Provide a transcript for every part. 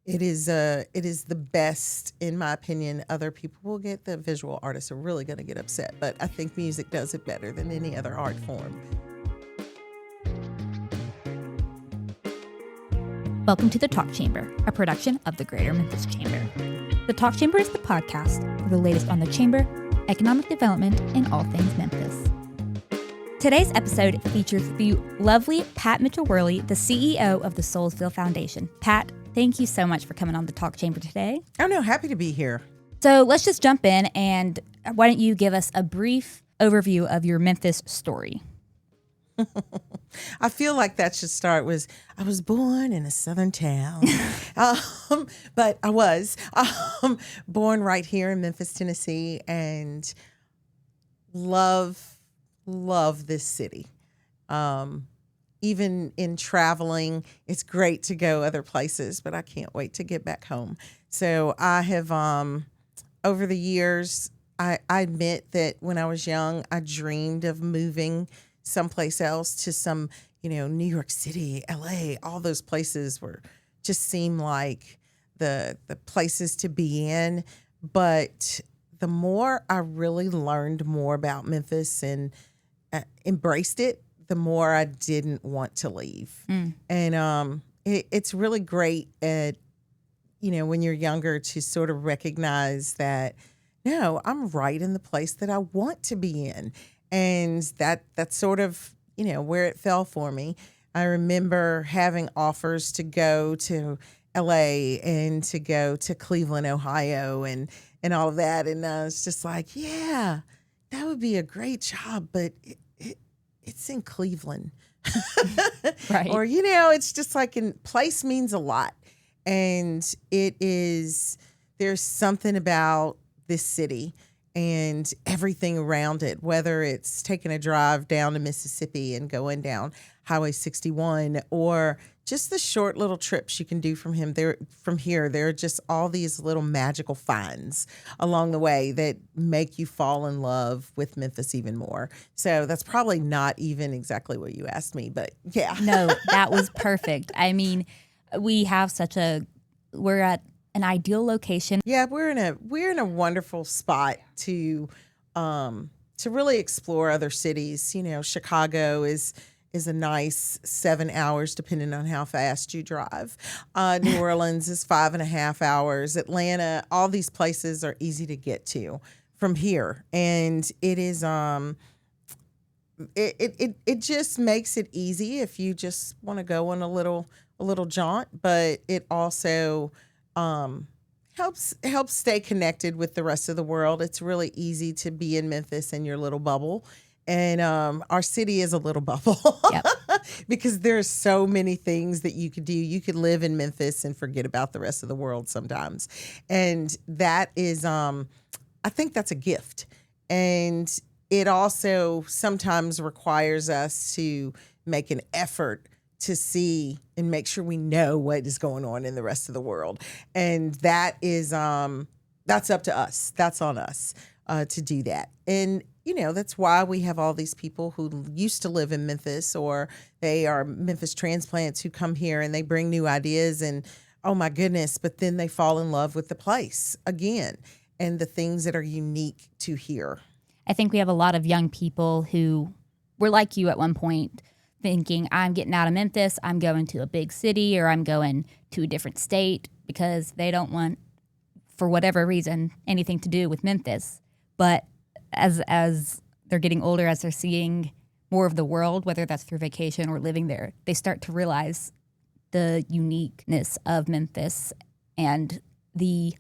It is the best, in my opinion. Other people will get, the visual artists are really going to get upset, but I think music does it better than any other art form. Welcome to The Talk Chamber, a production of the Greater Memphis Chamber. The Talk Chamber is the podcast for the latest on the Chamber, economic development, and all things Memphis. Today's episode features the lovely Pat Mitchell Worley, the CEO of the Soulsville Foundation. Pat, thank you so much for coming on The Talk Chamber today. Oh, no, happy to be here. So let's just jump in, and why don't you give us a brief overview of your Memphis story? I feel like that should start with, I was born in a southern town, but I was born right here in Memphis, Tennessee, and love this city. Even in traveling, it's great to go other places, but I can't wait to get back home. So I have, over the years, I admit that when I was young, I dreamed of moving someplace else to some, New York City, LA, all those places just seem like the places to be in. But the more I really learned more about Memphis and embraced it, the more I didn't want to leave. And it's really great at, when you're younger to sort of recognize that, no, I'm right in the place that I want to be in. And that's sort of, where it fell for me. I remember having offers to go to LA and to go to Cleveland, Ohio, and all of that. And I was just like, yeah, that would be a great job, but it's in Cleveland. Right. Or, it's just like, place means a lot. And there's something about this city and everything around it, whether it's taking a drive down to Mississippi and going down Highway 61, or just the short little trips you can do from here. There are just all these little magical finds along the way that make you fall in love with Memphis even more. So that's probably not even exactly what you asked me, but yeah. No, that was perfect. I mean, we're at an ideal location. Yeah, we're in a wonderful spot to really explore other cities. Chicago is a nice 7 hours, depending on how fast you drive. New Orleans is 5.5 hours. Atlanta, all these places are easy to get to from here, and it is it just makes it easy if you just want to go on a little jaunt, but it also helps stay connected with the rest of the world. It's really easy to be in Memphis in your little bubble. And our city is a little bubble. Yep. Because there's so many things that you could do. You could live in Memphis and forget about the rest of the world sometimes. And that is, I think that's a gift. And it also sometimes requires us to make an effort to see and make sure we know what is going on in the rest of the world. And that is, that's up to us. That's on us to do that. And, that's why we have all these people who used to live in Memphis, or they are Memphis transplants who come here and they bring new ideas and, oh my goodness, but then they fall in love with the place again and the things that are unique to here. I think we have a lot of young people who were like you at one point, thinking, I'm getting out of Memphis, I'm going to a big city, or I'm going to a different state, because they don't want, for whatever reason, anything to do with Memphis. But as they're getting older, as they're seeing more of the world, whether that's through vacation or living there, they start to realize the uniqueness of Memphis and the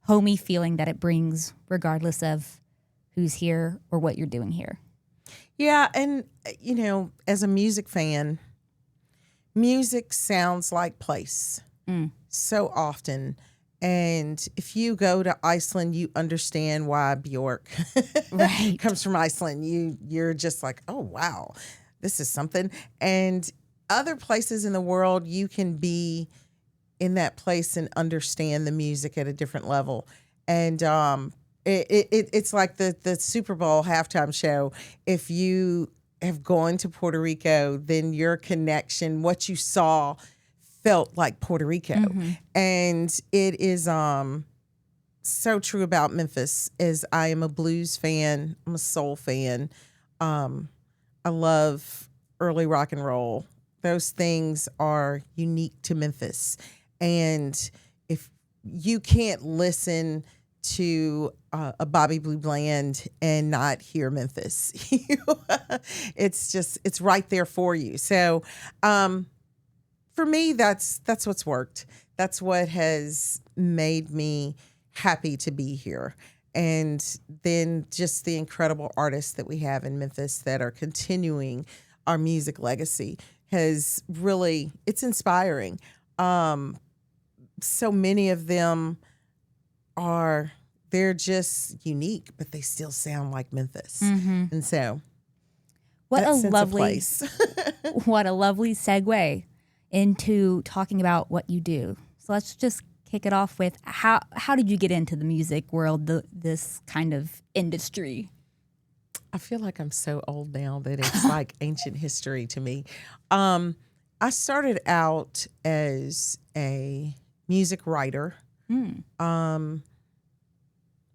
homey feeling that it brings, regardless of who's here or what you're doing here. Yeah, and, as a music fan, music sounds like place so often. And if you go to Iceland, you understand why Bjork Right. comes from Iceland. You're just like, oh, wow, this is something. And other places in the world, you can be in that place and understand the music at a different level. And it's like the Super Bowl halftime show. If you have gone to Puerto Rico, then your connection, what you saw, felt like Puerto Rico. And it is so true about Memphis is I am a blues fan. I'm a soul fan. I love early rock and roll. Those things are unique to Memphis. And if you can't listen to a Bobby Blue Bland and not hear Memphis, it's right there for you. So for me, that's what's worked. That's what has made me happy to be here. And then just the incredible artists that we have in Memphis that are continuing our music legacy has really, it's inspiring. So many of them they're just unique, but they still sound like Memphis. And so what that a sense of lovely place. what a lovely segue into talking about what you do. So let's just kick it off with how did you get into the music world, this kind of industry? I feel like I'm so old now that it's like ancient history to me. I started out as a music writer,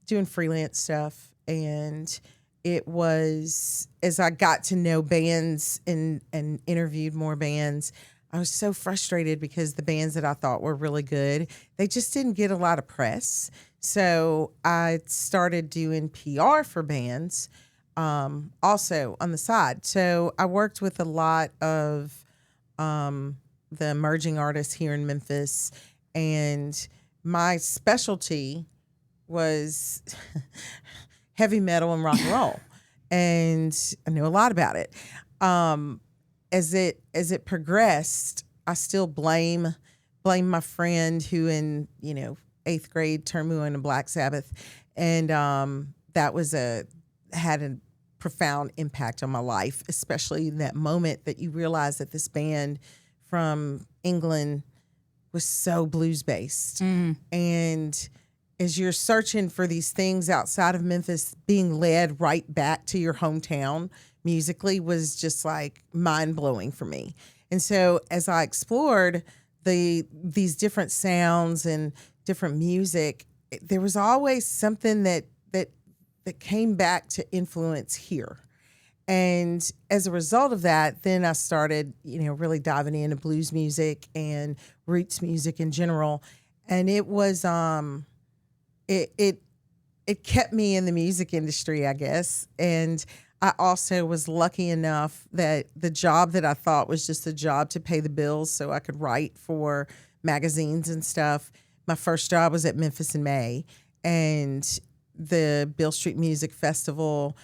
doing freelance stuff, and it was as I got to know bands and interviewed more bands, I was so frustrated because the bands that I thought were really good, they just didn't get a lot of press. So I started doing PR for bands, also on the side. So I worked with a lot of the emerging artists here in Memphis, and my specialty was heavy metal and rock and roll, and I knew a lot about it. As it progressed, I still blame my friend who in 8th grade turned me on to Black Sabbath, and that had a profound impact on my life, especially in that moment that you realize that this band from England was so blues based, and as you're searching for these things outside of Memphis, being led right back to your hometown musically was just like mind blowing for me. And so as I explored these different sounds and different music, there was always something that came back to influence here. And as a result of that, then I started, really diving into blues music and roots music in general. And it was it kept me in the music industry, I guess. And I also was lucky enough that the job that I thought was just a job to pay the bills so I could write for magazines and stuff. My first job was at Memphis in May, and the Beale Street Music Festival,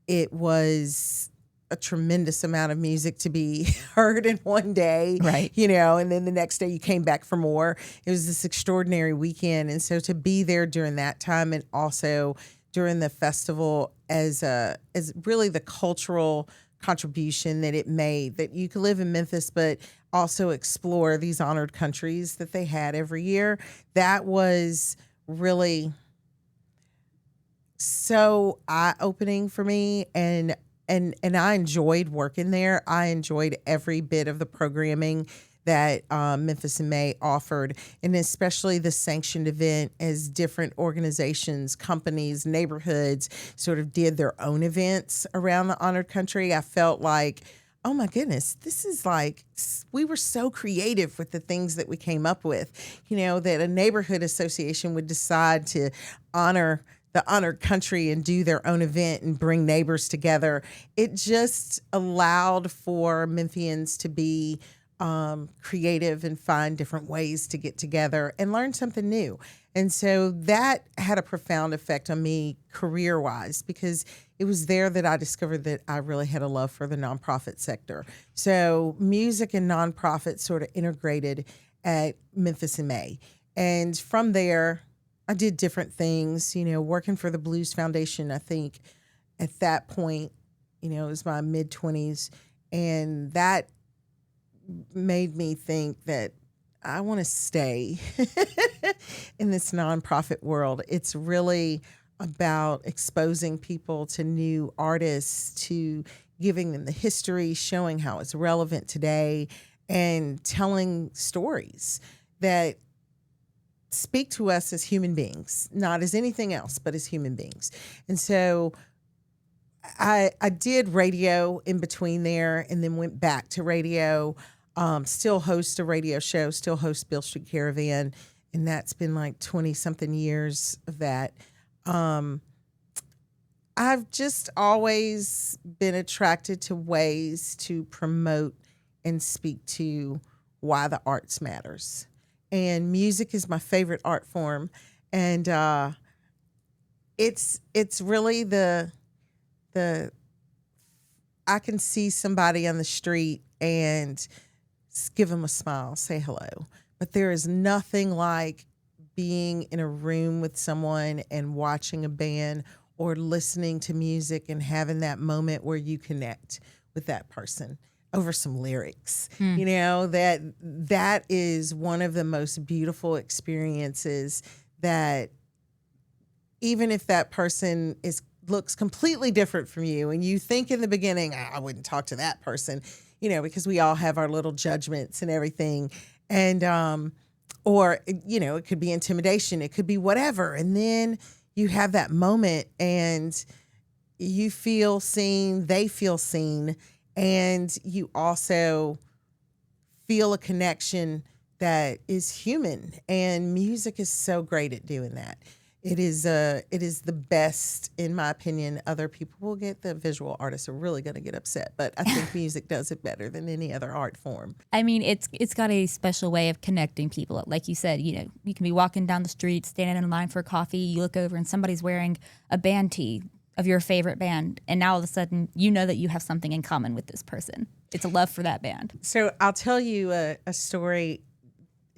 it was a tremendous amount of music to be heard in one day, right? And then the next day you came back for more. It was this extraordinary weekend. And so to be there during that time and also during the festival as really the cultural contribution that it made, that you could live in Memphis, but also explore these honored countries that they had every year. That was really so eye-opening for me, and I enjoyed working there. I enjoyed every bit of the programming that Memphis in May offered, and especially the sanctioned event as different organizations, companies, neighborhoods sort of did their own events around the honored country. I felt like, oh my goodness, this is like, we were so creative with the things that we came up with, that a neighborhood association would decide to honor the honored country and do their own event and bring neighbors together. It just allowed for Memphians to be creative and find different ways to get together and learn something new. And so that had a profound effect on me career-wise, because it was there that I discovered that I really had a love for the nonprofit sector. So music and nonprofit sort of integrated at Memphis in May. And from there, I did different things, working for the Blues Foundation. I think at that point, it was my mid-20s, and that made me think that I want to stay in this nonprofit world. It's really about exposing people to new artists, to giving them the history, showing how it's relevant today, and telling stories that speak to us as human beings, not as anything else, but as human beings. And so I did radio in between there and then went back to radio, still host a radio show, still host Beale Street Caravan. And that's been like 20 something years of that. I've just always been attracted to ways to promote and speak to why the arts matters. And music is my favorite art form. And it's really the I can see somebody on the street and give them a smile, say hello. But there is nothing like being in a room with someone and watching a band or listening to music and having that moment where you connect with that person over some lyrics. You know, that is one of the most beautiful experiences that even if that person looks completely different from you and you think in the beginning, I wouldn't talk to that person, you know, because we all have our little judgments and everything. And, or, you know, it could be intimidation, it could be whatever. And then you have that moment and you feel seen, they feel seen, and you also feel a connection that is human. And music is so great at doing that. It is the best, in my opinion. Other people will get, the visual artists are really going to get upset, but I think music does it better than any other art form. I mean, it's got a special way of connecting people. Like you said, you know, you can be walking down the street, standing in line for a coffee, you look over and somebody's wearing a band tee of your favorite band, and now all of a sudden you know that you have something in common with this person. It's a love for that band. So I'll tell you a story.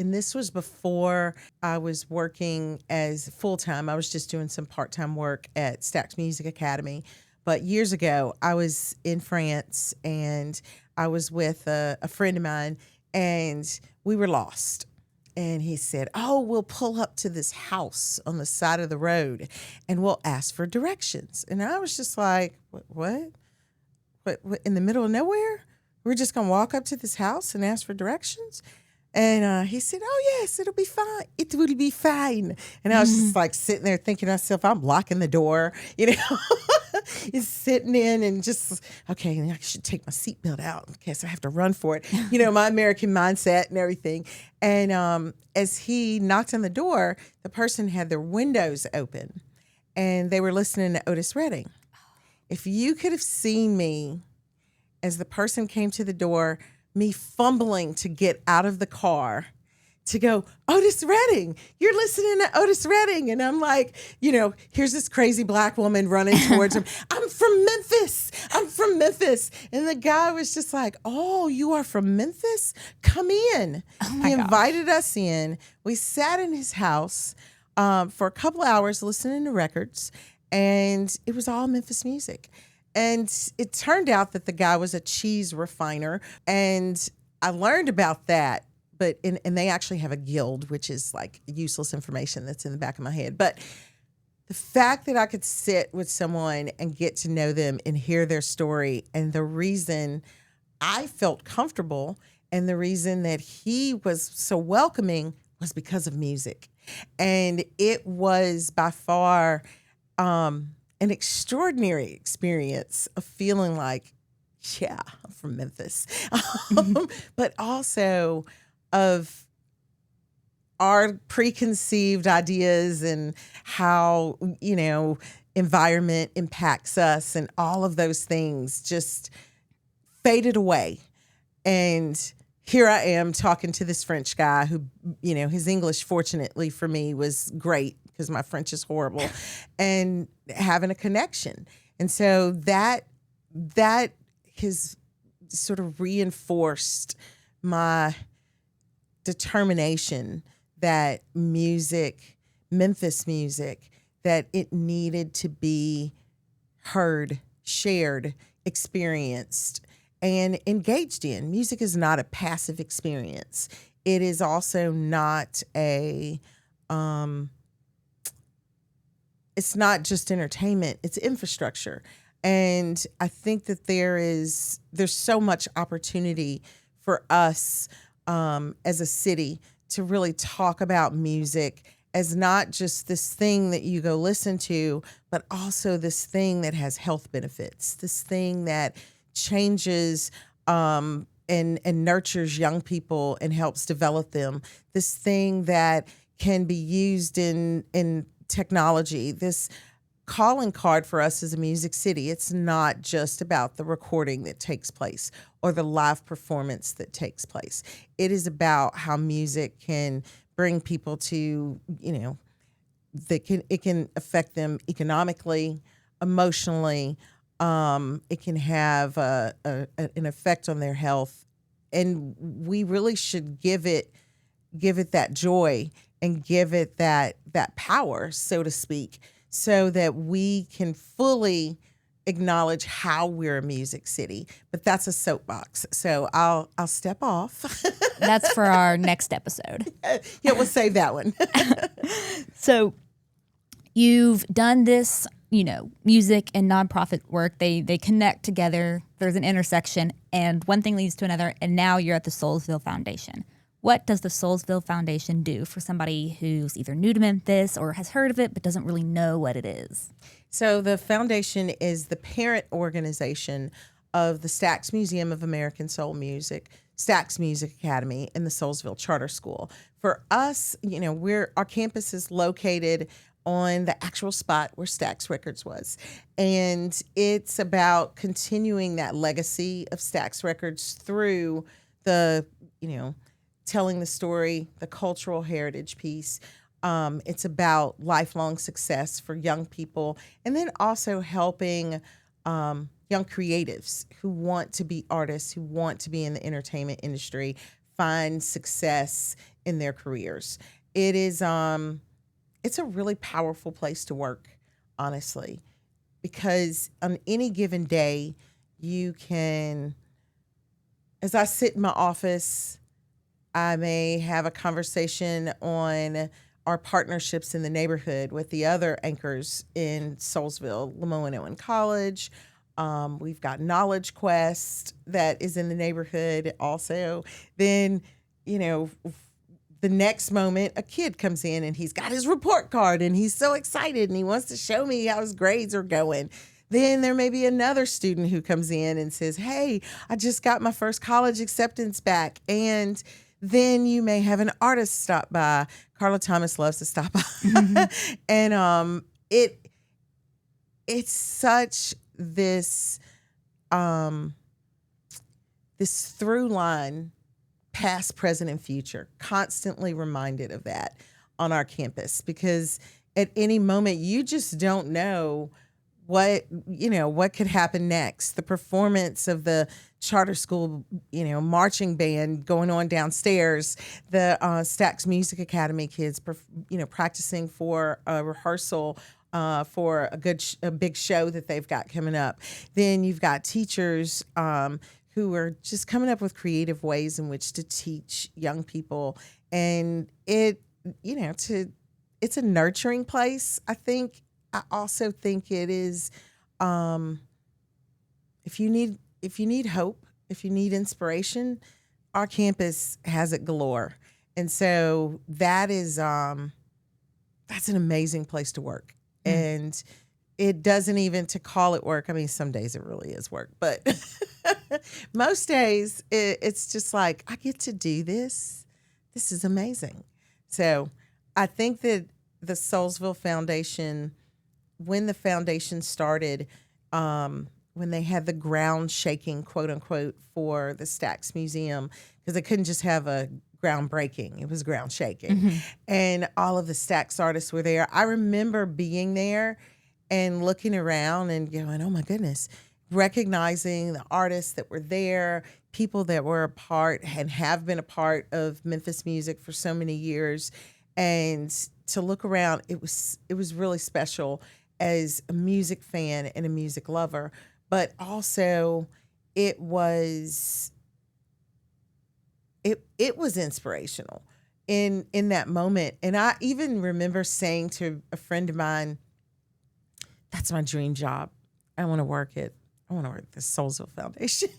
And this was before I was working as full-time. I was just doing some part-time work at Stax Music Academy. But years ago, I was in France and I was with a friend of mine and we were lost. And he said, oh, we'll pull up to this house on the side of the road and we'll ask for directions. And I was just like, what? What in the middle of nowhere? We're just going to walk up to this house and ask for directions? And he said, oh, yes, it'll be fine. It will be fine. And I was just like sitting there thinking to myself, I'm locking the door, you know, just sitting in and just, okay, I should take my seatbelt out in case I have to run for it. You know, my American mindset and everything. And as he knocked on the door, the person had their windows open and they were listening to Otis Redding. If you could have seen me as the person came to the door, me fumbling to get out of the car to go, Otis Redding, you're listening to Otis Redding. And I'm like, you know, here's this crazy black woman running towards him. I'm from Memphis. And the guy was just like, oh, you are from Memphis? Come in. He invited us in. We sat in his house for a couple hours listening to records, and it was all Memphis music. And it turned out that the guy was a cheese refiner. And I learned about that. But and they actually have a guild, which is like useless information that's in the back of my head. But the fact that I could sit with someone and get to know them and hear their story, and the reason I felt comfortable and the reason that he was so welcoming was because of music. And it was by far an extraordinary experience of feeling like, yeah, I'm from Memphis. But also of our preconceived ideas and how, you know, environment impacts us and all of those things just faded away. And here I am talking to this French guy who, you know, his English, fortunately for me, was great because my French is horrible, and having a connection. And so that has sort of reinforced my determination that music, Memphis music, that it needed to be heard, shared, experienced, and engaged in. Music is not a passive experience. It is also not it's not just entertainment, it's infrastructure. And I think that there's so much opportunity for us as a city to really talk about music as not just this thing that you go listen to, but also this thing that has health benefits, this thing that changes and nurtures young people and helps develop them, this thing that can be used in technology, this calling card for us as a music city. It's not just about the recording that takes place or the live performance that takes place. It is about how music can bring people to, it can affect them economically, emotionally. It can have an effect on their health, and we really should give it that joy and give it that power, so to speak, so that we can fully acknowledge how we're a music city. But that's a soapbox, so I'll step off. That's for our next episode. Yeah, we'll save that one. So you've done this, music and nonprofit work. They connect together. There's an intersection, and one thing leads to another, and now you're at the Soulsville Foundation. What does the Soulsville Foundation do for somebody who's either new to Memphis or has heard of it but doesn't really know what it is? So the foundation is the parent organization of the Stax Museum of American Soul Music, Stax Music Academy, and the Soulsville Charter School. For us, our campus is located on the actual spot where Stax Records was. And it's about continuing that legacy of Stax Records through the, telling the story, the cultural heritage piece. It's about lifelong success for young people, and then also helping young creatives who want to be artists, who want to be in the entertainment industry, find success in their careers. It is it's a really powerful place to work, honestly, because on any given day, you can, as I sit in my office, I may have a conversation on our partnerships in the neighborhood with the other anchors in Soulsville, Lemoyne College. We've got Knowledge Quest that is in the neighborhood also. Then, the next moment, a kid comes in and he's got his report card and he's so excited and he wants to show me how his grades are going. Then there may be another student who comes in and says, hey, I just got my first college acceptance back. And then you may have an artist stop by. Carla Thomas loves to stop by. Mm-hmm. And it's such this this through line, past, present, and future, constantly reminded of that on our campus, because at any moment you just don't know what could happen next. The performance of the charter school, marching band going on downstairs, the Stax Music Academy kids, practicing for a rehearsal for a big show that they've got coming up. Then you've got teachers who are just coming up with creative ways in which to teach young people, and it's a nurturing place. I also think it is, if you need hope, if you need inspiration, our campus has it galore. And so that is, that's an amazing place to work. Mm. And it doesn't even, to call it work, I mean, some days it really is work, but most days it's just like, I get to do this. This is amazing. So I think that the Soulsville Foundation, when the foundation started, when they had the ground shaking, quote unquote, for the Stax Museum, because they couldn't just have a groundbreaking, it was ground shaking. Mm-hmm. And all of the Stax artists were there. I remember being there and looking around and going, oh my goodness, recognizing the artists that were there, people that were a part and have been a part of Memphis music for so many years. And to look around, it was really special as a music fan and a music lover, but also it was inspirational in that moment. And I even remember saying to a friend of mine, that's my dream job. I want to work at the Soulsville Foundation.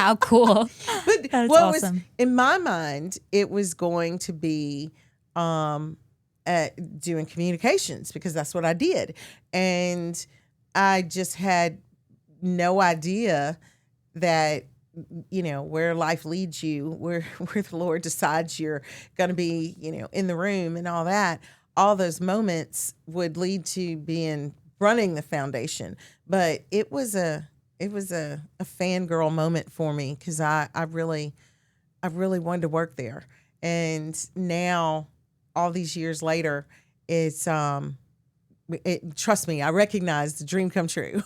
How cool. But That's what awesome. was in my mind, it was going to be doing communications because that's what I did. And I just had no idea that, where life leads you, where the Lord decides you're going to be, in the room and all that, all those moments would lead to running the foundation. But it was a fangirl moment for me because I really wanted to work there. And now, all these years later, it's trust me, I recognize the dream come true.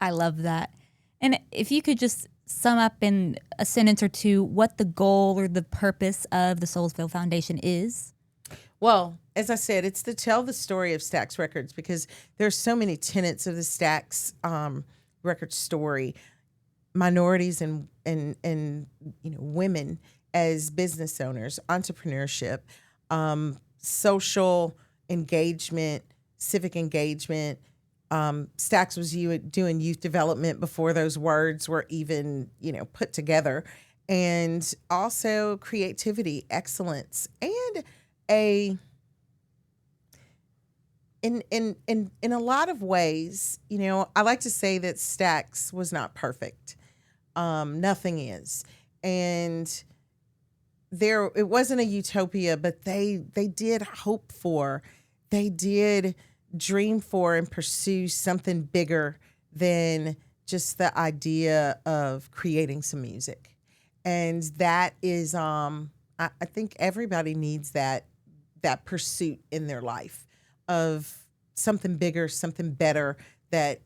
I love that. And if you could just sum up in a sentence or two what the goal or the purpose of the Soulsville Foundation is. Well, as I said, it's to tell the story of Stax Records because there's so many tenets of the Stax record story. Minorities and women as business owners, entrepreneurship, social engagement, civic engagement. Stax was doing youth development before those words were even, put together. And also creativity, excellence, and in a lot of ways, I like to say that Stax was not perfect. Nothing is. And it wasn't a utopia, but they did hope for, they did dream for and pursue something bigger than just the idea of creating some music. And that is, I think everybody needs that pursuit in their life of something bigger, something better that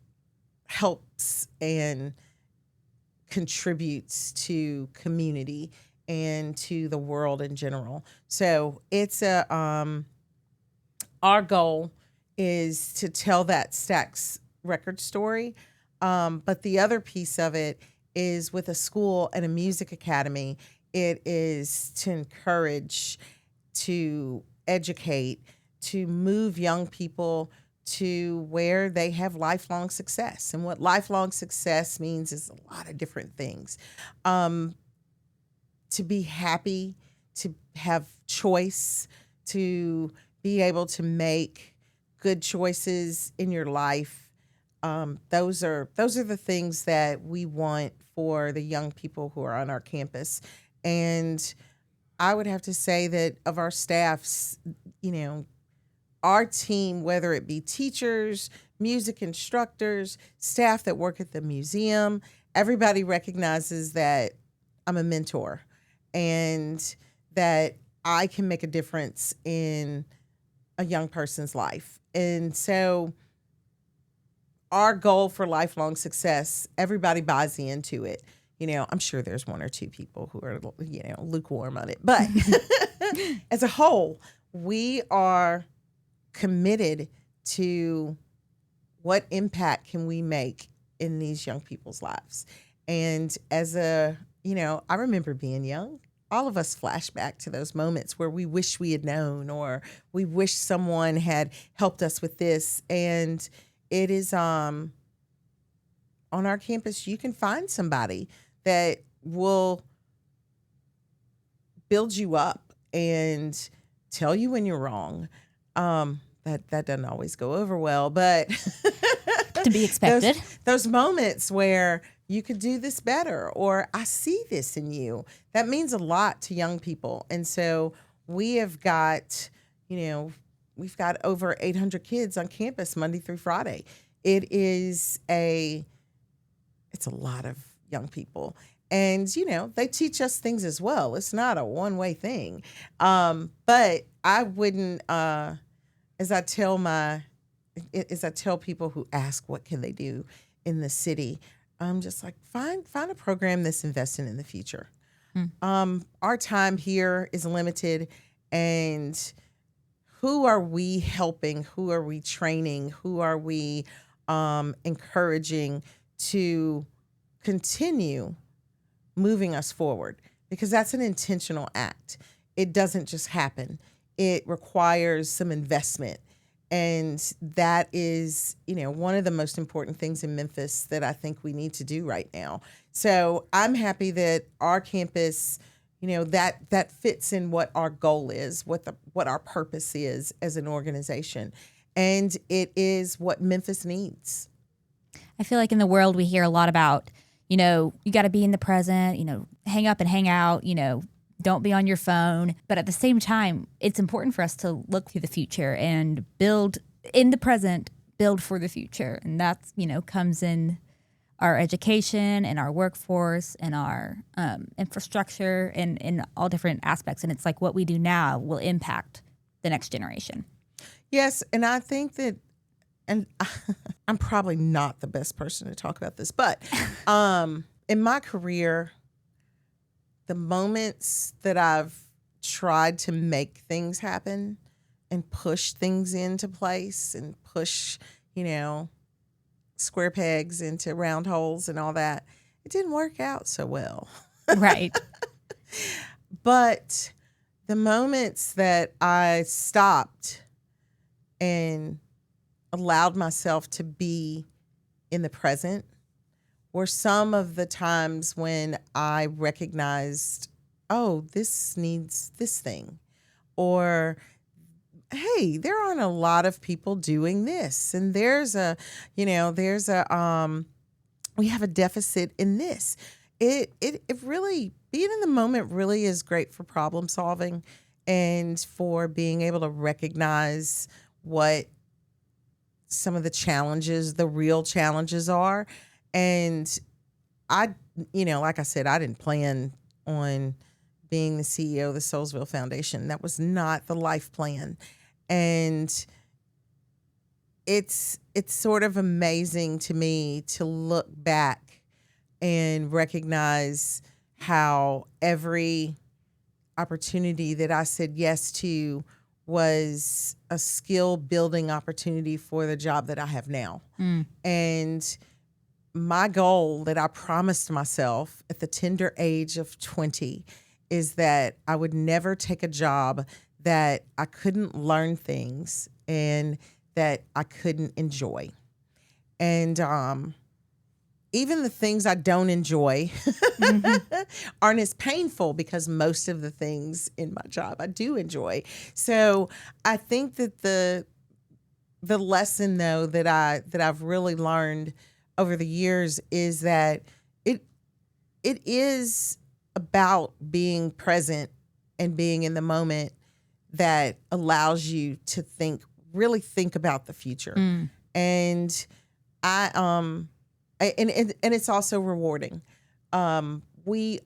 helps and contributes to community and to the world in general. So it's our goal is to tell that Stax record story. But the other piece of it is with a school and a music academy, it is to encourage, to educate, to move young people to where they have lifelong success. And what lifelong success means is a lot of different things. To be happy, to have choice, to be able to make good choices in your life. Those are the things that we want for the young people who are on our campus. And I would have to say that of our staffs, our team, whether it be teachers, music instructors, staff that work at the museum, everybody recognizes that I'm a mentor and that I can make a difference in a young person's life. And so our goal for lifelong success, everybody buys into it. I'm sure there's one or two people who are, lukewarm on it. But as a whole, we are committed to what impact can we make in these young people's lives. And as I remember being young. All of us flash back to those moments where we wish we had known or we wish someone had helped us with this. And it is on our campus, you can find somebody that will build you up and tell you when you're wrong. That doesn't always go over well, but to be expected. Those moments where you could do this better, or I see this in you. That means a lot to young people. And so we have got, we've got over 800 kids on campus Monday through Friday. It's a lot of young people. And, they teach us things as well. It's not a one-way thing. But I wouldn't, as I tell people who ask what can they do in the city, I'm just like, find a program that's investing in the future. Our time here is limited, and who are we helping? Who are we training? Who are we encouraging to continue moving us forward? Because that's an intentional act. It doesn't just happen. It requires some investment. And that is, one of the most important things in Memphis that I think we need to do right now. So I'm happy that our campus, that fits in what our goal is, what our purpose is as an organization. And it is what Memphis needs. I feel like in the world we hear a lot about, you got to be in the present, hang up and hang out, don't be on your phone. But at the same time, it's important for us to look to the future and build in the present, build for the future. And that's, comes in our education and our workforce and our infrastructure and in all different aspects. And it's like what we do now will impact the next generation. Yes. And I think that, and I'm probably not the best person to talk about this, but in my career, the moments that I've tried to make things happen and push things into place and push, square pegs into round holes and all that, it didn't work out so well. Right. But the moments that I stopped and allowed myself to be in the present were some of the times when I recognized, oh, this needs this thing. Or, hey, there aren't a lot of people doing this. And we have a deficit in this. It really, being in the moment really is great for problem solving and for being able to recognize what some of the challenges, the real challenges are. And I, like I said, I didn't plan on being the CEO of the Soulsville Foundation. That was not the life plan. And it's sort of amazing to me to look back and recognize how every opportunity that I said yes to was a skill building opportunity for the job that I have now. And my goal that I promised myself at the tender age of 20 is that I would never take a job that I couldn't learn things and that I couldn't enjoy. And even the things I don't enjoy aren't as painful because most of the things in my job I do enjoy. So I think that the lesson though that I've really learned over the years is that it is about being present and being in the moment that allows you to really think about the future. And and it's also rewarding. We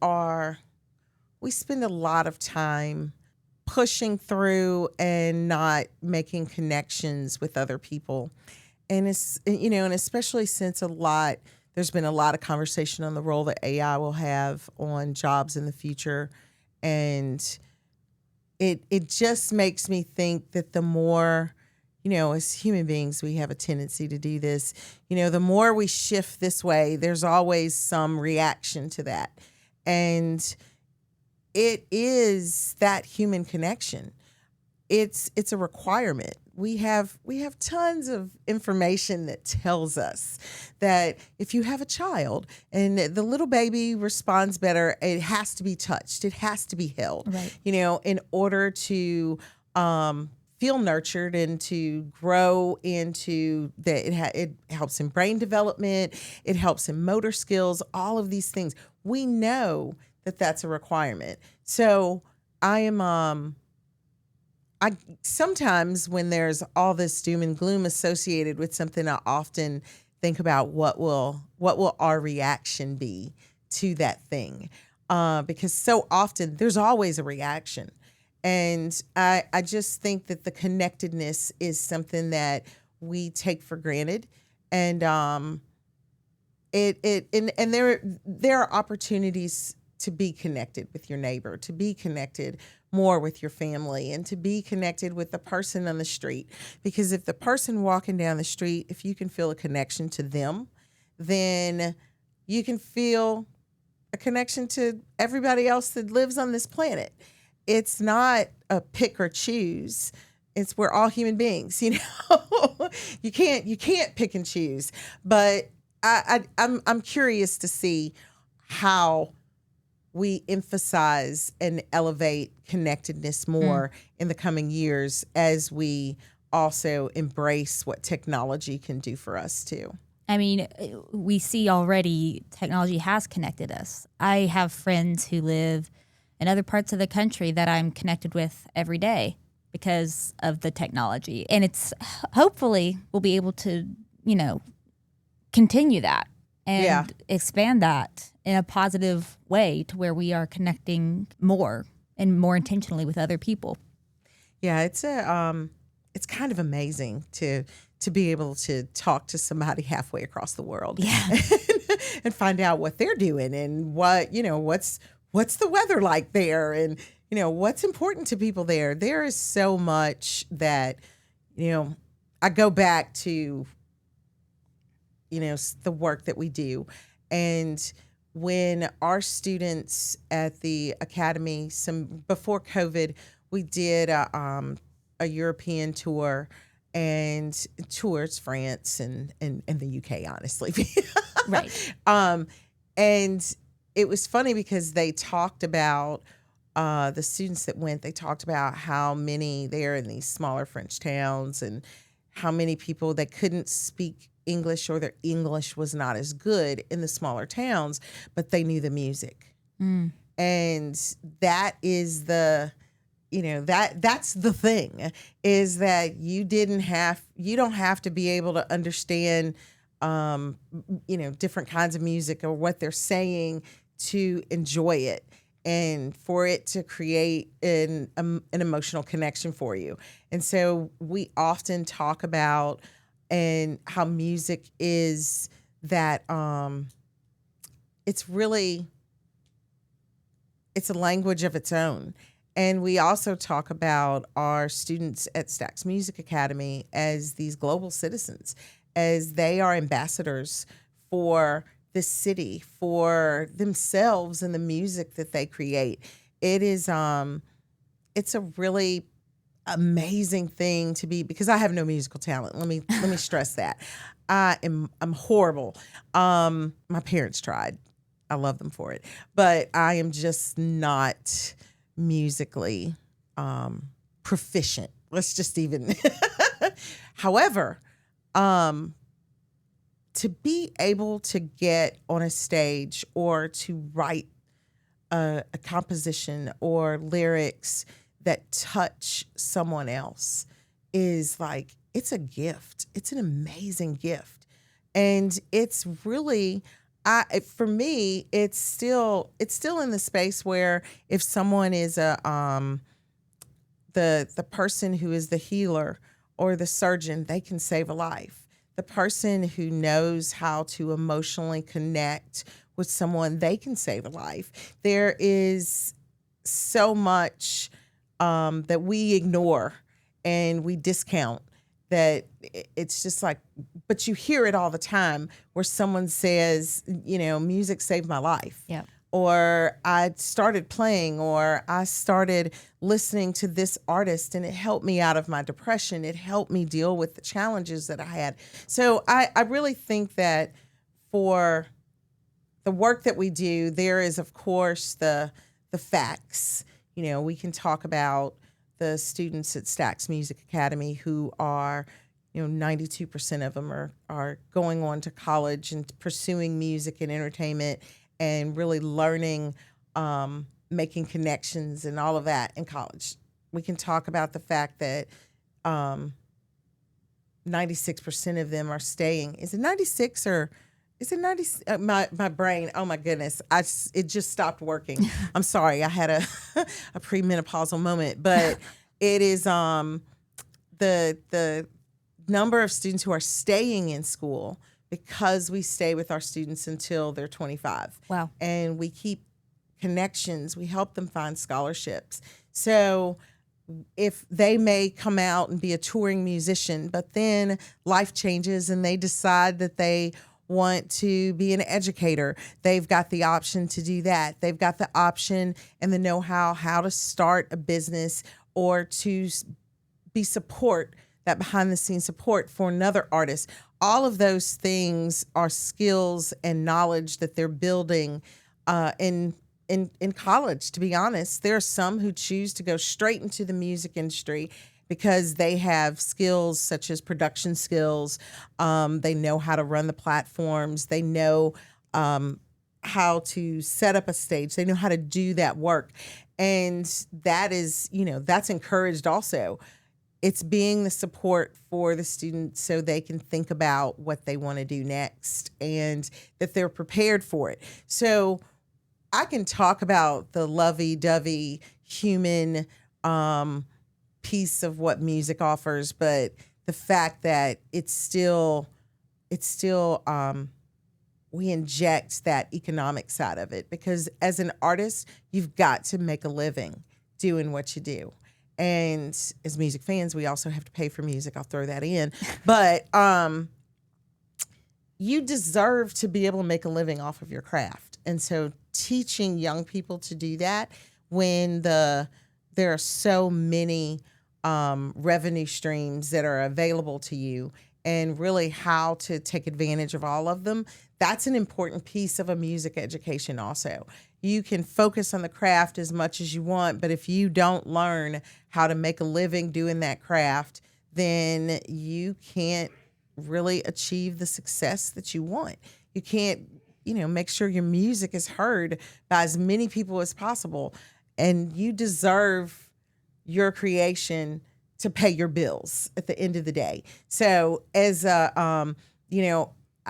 spend a lot of time pushing through and not making connections with other people. And it's, and especially since there's been a lot of conversation on the role that AI will have on jobs in the future. And it just makes me think that the more, as human beings, we have a tendency to do this. The more we shift this way, there's always some reaction to that. And it is that human connection. It's a requirement. We have tons of information that tells us that if you have a child and the little baby responds better, it has to be touched. It has to be held, right. In order to feel nurtured and to grow into that. It helps in brain development. It helps in motor skills, all of these things. We know that that's a requirement. So I sometimes when there's all this doom and gloom associated with something, I often think about what will our reaction be to that thing, because so often there's always a reaction, and I just think that the connectedness is something that we take for granted, and there are opportunities to be connected with your neighbor, to be connected more with your family, and to be connected with the person on the street. Because if the person walking down the street, if you can feel a connection to them, then you can feel a connection to everybody else that lives on this planet. It's not a pick or choose. We're all human beings, You can't pick and choose. But I'm curious to see how we emphasize and elevate connectedness more in the coming years as we also embrace what technology can do for us too. I mean, we see already technology has connected us. I have friends who live in other parts of the country that I'm connected with every day because of the technology. And it's hopefully we'll be able to, continue that and expand that in a positive way to where we are connecting more and more intentionally with other people. Yeah, it's kind of amazing to be able to talk to somebody halfway across the world, and find out what they're doing and what's the weather like there, and what's important to people there. There is so much that I go back to the work that we do, and when our students at the academy, before COVID, we did a European tour and tours France and the UK, honestly. Right. And it was funny because they talked about the students that went, they talked about how many there in these smaller French towns and how many people that couldn't speak English or their English was not as good in the smaller towns, but they knew the music. And that is that's the thing, is that you don't have to be able to understand different kinds of music or what they're saying to enjoy it and for it to create an emotional connection for you. And so we often talk about and how music is that it's a language of its own. And we also talk about our students at Stax Music Academy as these global citizens, as they are ambassadors for this city, for themselves and the music that they create. It is it's a really amazing thing to be, because I have no musical talent. Let me stress that. I'm horrible. My parents tried. I love them for it, but I am just not musically proficient. Let's just even. However, to be able to get on a stage or to write a composition or lyrics that touch someone else is like, it's a gift. It's an amazing gift. And it's really, for me, it's still in the space where if someone is the person who is the healer or the surgeon, they can save a life. The person who knows how to emotionally connect with someone, they can save a life. There is so much that we ignore and we discount, that it's just like, but you hear it all the time where someone says, music saved my life. Yeah. Or I started playing, or I started listening to this artist and it helped me out of my depression. It helped me deal with the challenges that I had. So I really think that for the work that we do, there is, of course, the facts. We can talk about the students at Stax Music Academy who are, 92% of them are going on to college and pursuing music and entertainment and really learning, making connections and all of that in college. We can talk about the fact that 96% of them are staying. Is it 96 or is it 90? My brain, oh my goodness, it just stopped working. I'm sorry, I had a premenopausal moment, but it is the number of students who are staying in school, because we stay with our students until they're 25. Wow. And we keep connections. We help them find scholarships. So if they may come out and be a touring musician, but then life changes and they decide that they want to be an educator, they've got the option to do that. They've got the option and the know-how how to start a business or to be that behind-the-scenes support for another artist. All of those things are skills and knowledge that they're building in college. To be honest, there are some who choose to go straight into the music industry because they have skills such as production skills. They know how to run the platforms. They know how to set up a stage. They know how to do that work. And that is, that's encouraged also. It's being the support for the students so they can think about what they want to do next and that they're prepared for it. So I can talk about the lovey-dovey human piece of what music offers, but the fact that it's still we inject that economic side of it, because as an artist, you've got to make a living doing what you do. And as music fans, we also have to pay for music. I'll throw that in. But you deserve to be able to make a living off of your craft. And so teaching young people to do that when there are so many revenue streams that are available to you, and really how to take advantage of all of them, that's an important piece of a music education also. You can focus on the craft as much as you want, but if you don't learn how to make a living doing that craft, then you can't really achieve the success that you want. You can't, make sure your music is heard by as many people as possible, and you deserve your creation to pay your bills at the end of the day. So as I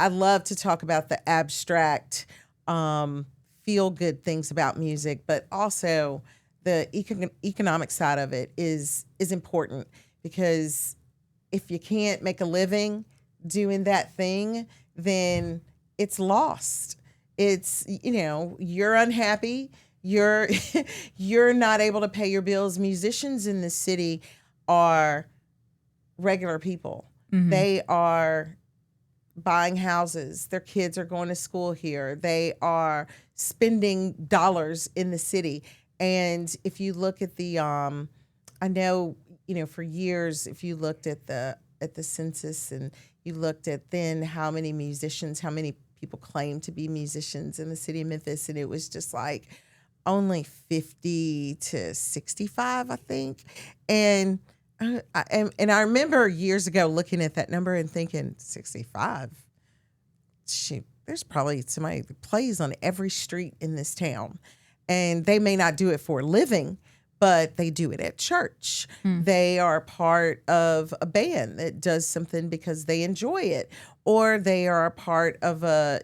love to talk about the abstract, feel good things about music, but also the economic side of it is important, because if you can't make a living doing that thing, then it's lost. It's, you're unhappy. You're not able to pay your bills. Musicians in this city are regular people. Mm-hmm. They are buying houses. Their kids are going to school here. They are spending dollars in the city. And if you look at the, I know, for years, if you looked at the census and you looked at then how many people claim to be musicians in the city of Memphis, and it was just like only 50 to 65, I think. And I remember years ago looking at that number and thinking, 65? There's probably somebody that plays on every street in this town. And they may not do it for a living, but they do it at church. They are part of a band that does something because they enjoy it. Or they are a part of a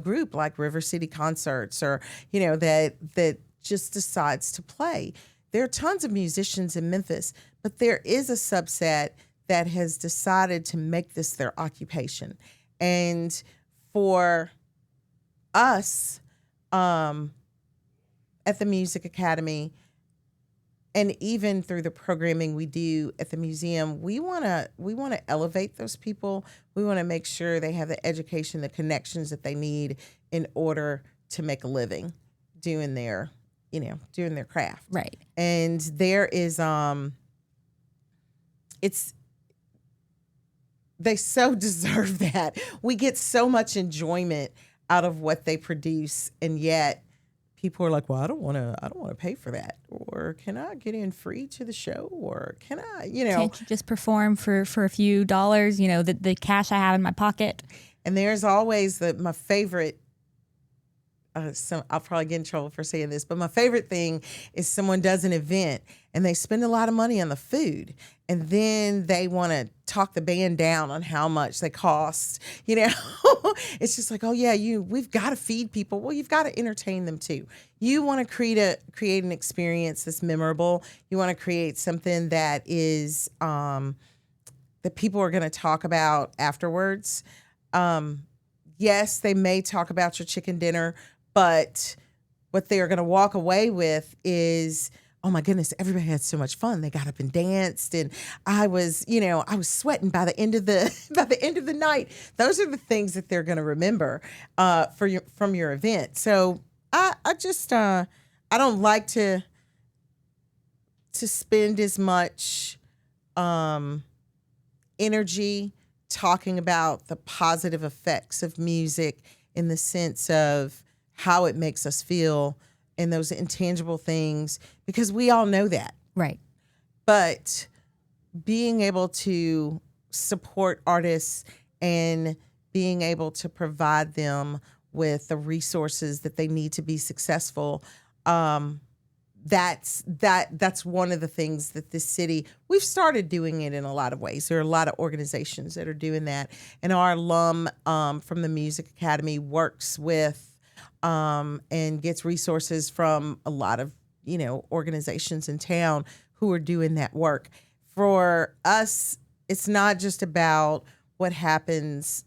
group like River City Concerts, or, that just decides to play. There are tons of musicians in Memphis, but there is a subset that has decided to make this their occupation. And for us at the Music Academy, and even through the programming we do at the museum, we want to elevate those people. We want to make sure they have the education, the connections that they need in order to make a living doing their craft. Right. And there is they so deserve that. We get so much enjoyment out of what they produce, and yet people are like, well, I don't want to pay for that. Or can I get in free to the show? Or can I, Can't you just perform for a few dollars, the cash I have in my pocket? And there's always my favorite, I'll probably get in trouble for saying this, but my favorite thing is someone does an event and they spend a lot of money on the food, and then they want to talk the band down on how much they cost. It's just like, oh yeah, we've got to feed people. Well, you've got to entertain them too. You want to create an experience that's memorable. You want to create something that is that people are going to talk about afterwards. Yes, they may talk about your chicken dinner, but what they're going to walk away with is, oh my goodness, everybody had so much fun. They got up and danced, and I was sweating by the end of the night. Those are the things that they're going to remember from your event. So I don't like to spend as much energy talking about the positive effects of music, in the sense of how it makes us feel and those intangible things, because we all know that. Right. But being able to support artists and being able to provide them with the resources that they need to be successful, that's one of the things that this city, we've started doing it in a lot of ways. There are a lot of organizations that are doing that, and our alum from the Music Academy works with and gets resources from a lot of organizations in town who are doing that work. For us, it's not just about what happens.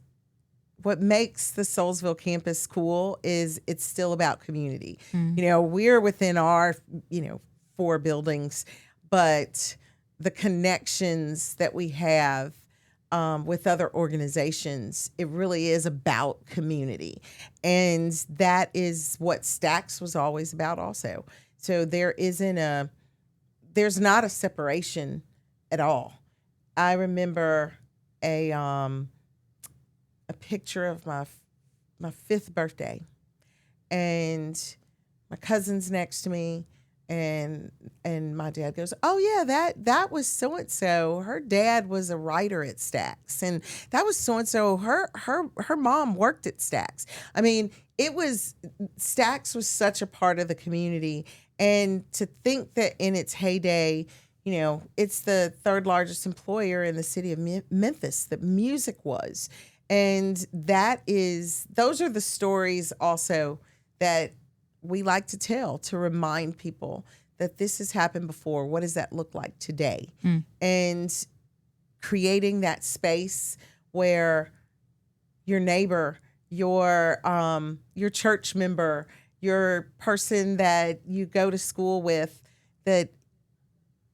What makes the Soulsville campus cool is it's still about community. We're within our, 4 buildings, but the connections that we have with other organizations, it really is about community. And that is what Stacks was always about also. So there's not a separation at all. I remember a picture of my 5th birthday, and my cousin's next to me, and my dad goes, "Oh yeah, that was so and so. Her dad was a writer at Stacks, and that was so and so. Her mom worked at Stacks." I mean, Stacks was such a part of the community, and to think that in its heyday, it's the 3rd largest employer in the city of Memphis that music was. And those are the stories also that we like to tell, to remind people that this has happened before. What does that look like today? And creating that space where your neighbor, your church member, your person that you go to school with, that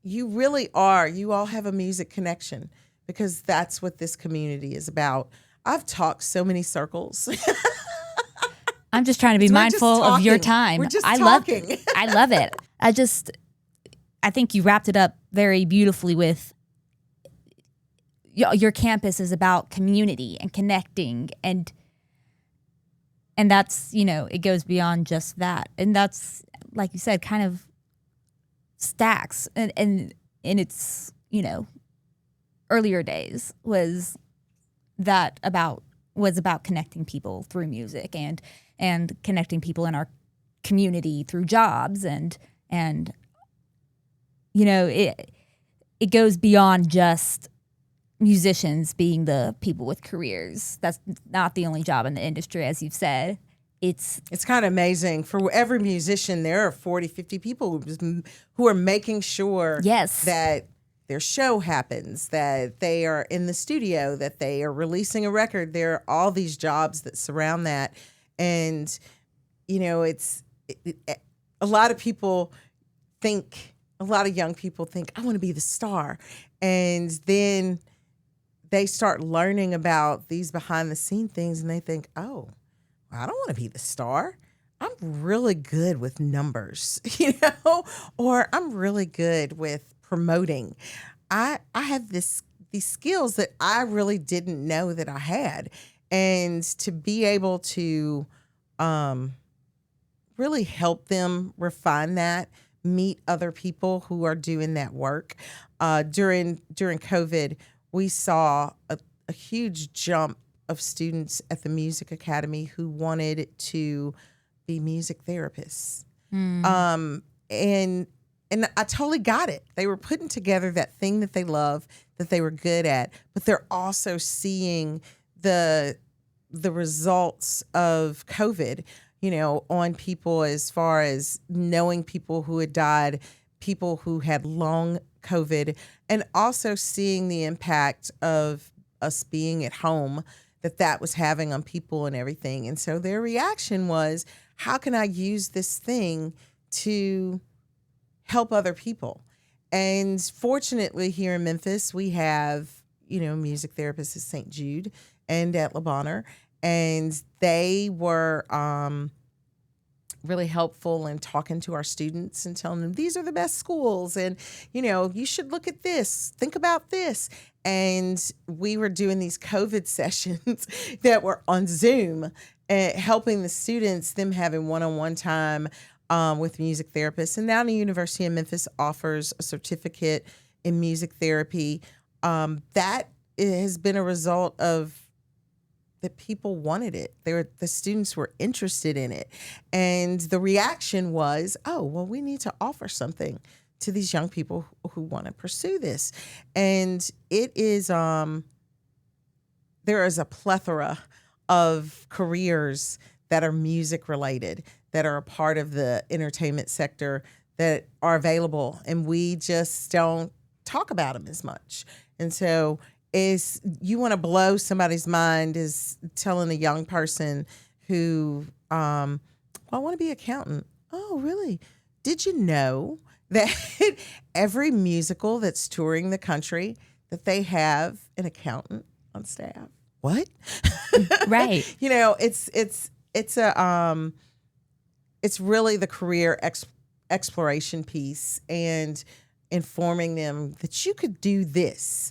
you all have a music connection, because that's what this community is about. I've talked so many circles. I'm just trying to be mindful of your time. We're just talking. I love it. I think you wrapped it up very beautifully with your campus is about community and connecting, and that's, it goes beyond just that. And that's, like you said, kind of Stacks and in its, earlier days was about connecting people through music and connecting people in our community through jobs, and it goes beyond just musicians being the people with careers. That's not the only job in the industry, as you've said. It's kind of amazing. For every musician, there are 40, 50 people who are making sure that their show happens, that they are in the studio, that they are releasing a record. There are all these jobs that surround that. And, a lot of young people think, I want to be the star. And then they start learning about these behind the scene things, and they think, oh, I don't want to be the star. I'm really good with numbers, or I'm really good with promoting. I have these skills that I really didn't know that I had. And to be able to really help them refine that, meet other people who are doing that work. During COVID, we saw a huge jump of students at the Music Academy who wanted to be music therapists. And I totally got it. They were putting together that thing that they love, that they were good at, but they're also seeing the results of COVID, on people, as far as knowing people who had died, people who had long COVID, and also seeing the impact of us being at home that was having on people and everything. And so their reaction was, how can I use this thing to help other people? And fortunately, here in Memphis, we have, music therapists at St. Jude and at Le Bonheur. And they were really helpful in talking to our students and telling them these are the best schools, and you should look at this, think about this. And we were doing these COVID sessions that were on Zoom, helping the students, them having one-on-one time with music therapists. And now the University of Memphis offers a certificate in music therapy. That has been a result of that people wanted it. The students were interested in it. And the reaction was, oh, well, we need to offer something to these young people who want to pursue this. And it is, there is a plethora of careers that are music related, that are a part of the entertainment sector, that are available. And we just don't talk about them as much. And so you want to blow somebody's mind is telling a young person who, well, I want to be an accountant. Oh, really? Did you know that every musical that's touring the country, that they have an accountant on staff? What? Right. It's really the career exploration piece and informing them that you could do this.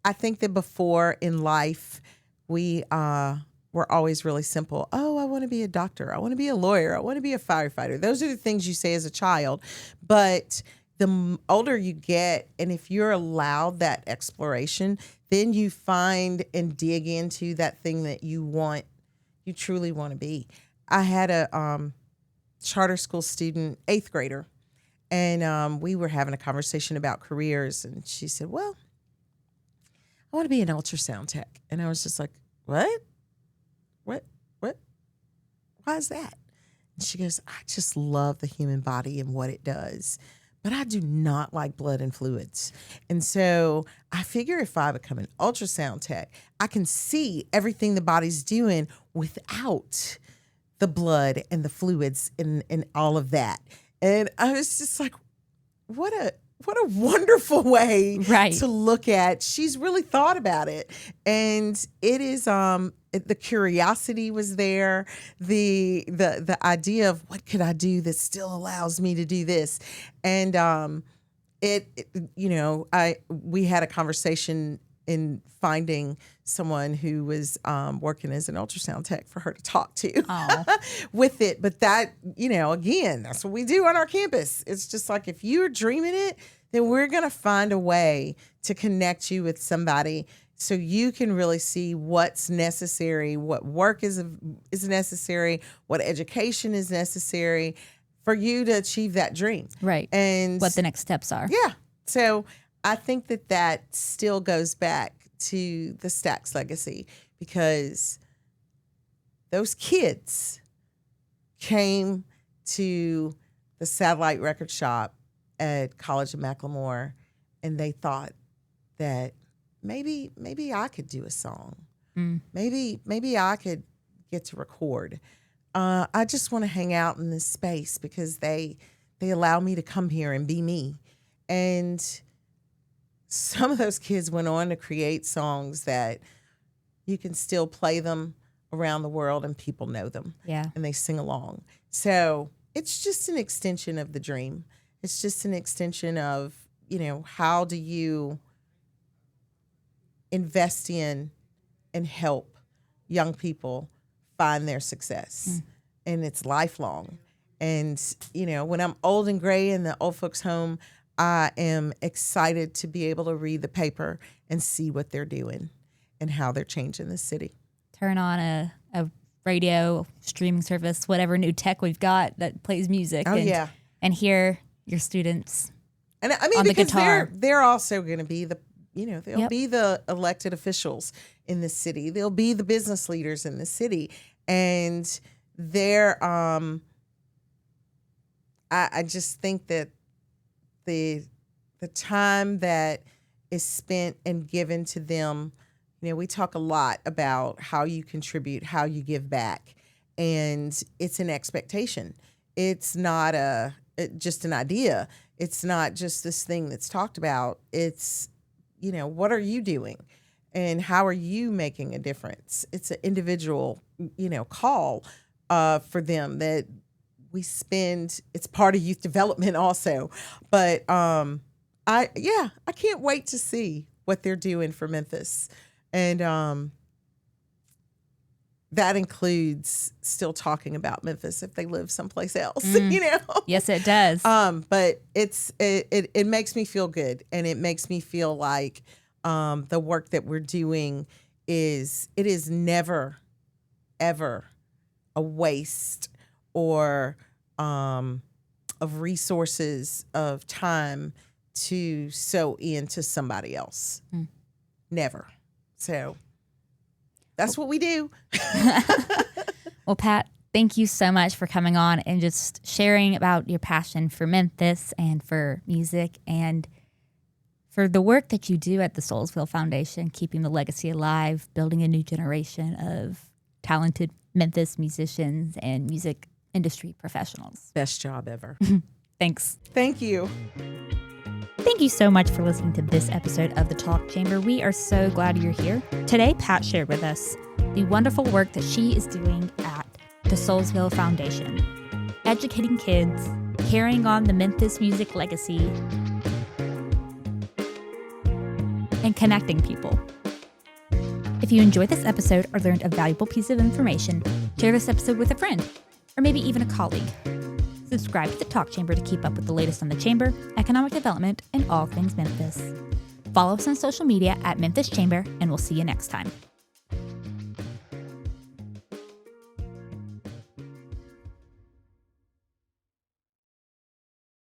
I think that before in life, we were always really simple. Oh, I want to be a doctor. I want to be a lawyer. I want to be a firefighter. Those are the things you say as a child. But the older you get, and if you're allowed that exploration, then you find and dig into that thing that you truly want to be. I had a charter school student, 8th grader, and we were having a conversation about careers, and she said, well, I want to be an ultrasound tech. And I was just like, what? Why is that? And she goes, I just love the human body and what it does, but I do not like blood and fluids. And so I figure if I become an ultrasound tech, I can see everything the body's doing without the blood and the fluids and all of that. And I was just like, what a wonderful way to look at. She's really thought about it. And it is the curiosity was there, the idea of what could I do that still allows me to do this. And we had a conversation in finding someone who was working as an ultrasound tech for her to talk to with it. But that, again, that's what we do on our campus. It's just like, if you're dreaming it, then we're going to find a way to connect you with somebody so you can really see what's necessary, what work is necessary, what education is necessary for you to achieve that dream. Right. And what the next steps are. Yeah. So I think that still goes back to the Stax legacy, because those kids came to the Satellite Record Shop at College of Macklemore, and they thought that maybe I could do a song. Maybe I could get to record. I just want to hang out in this space because they allow me to come here and be me. And some of those kids went on to create songs that you can still play them around the world and people know them. Yeah. And they sing along. So it's just an extension of the dream. It's just an extension of, how do you invest in and help young people find their success? And it's lifelong. And, when I'm old and gray in the old folks' home, I am excited to be able to read the paper and see what they're doing and how they're changing the city. Turn on a radio streaming service, whatever new tech we've got that plays music. And hear your students. And I mean, on because the guitar. they're also going to be they'll be the elected officials in the city. They'll be the business leaders in the city. And they're, I just think that the time that is spent and given to them, we talk a lot about how you contribute, how you give back, and it's an expectation. It's not just an idea. It's not just this thing that's talked about. It's, what are you doing and how are you making a difference? It's an individual, call for them that it's part of youth development also. But I can't wait to see what they're doing for Memphis. And that includes still talking about Memphis if they live someplace else, you know? Yes, it does. But it makes me feel good, and it makes me feel like the work that we're doing is never, ever a waste or of resources, of time to sow into somebody else. Never. So that's what we do. Well, Pat, thank you so much for coming on and just sharing about your passion for Memphis and for music and for the work that you do at the Soulsville Foundation, keeping the legacy alive, building a new generation of talented Memphis musicians and music industry professionals. Best job ever. Thanks. Thank you. Thank you so much for listening to this episode of The Talk Chamber. We are so glad you're here. Today, Pat shared with us the wonderful work that she is doing at the Soulsville Foundation, educating kids, carrying on the Memphis music legacy, and connecting people. If you enjoyed this episode or learned a valuable piece of information, share this episode with a friend, or maybe even a colleague. Subscribe to the Talk Chamber to keep up with the latest on the Chamber, economic development, and all things Memphis. Follow us on social media at Memphis Chamber, and we'll see you next time.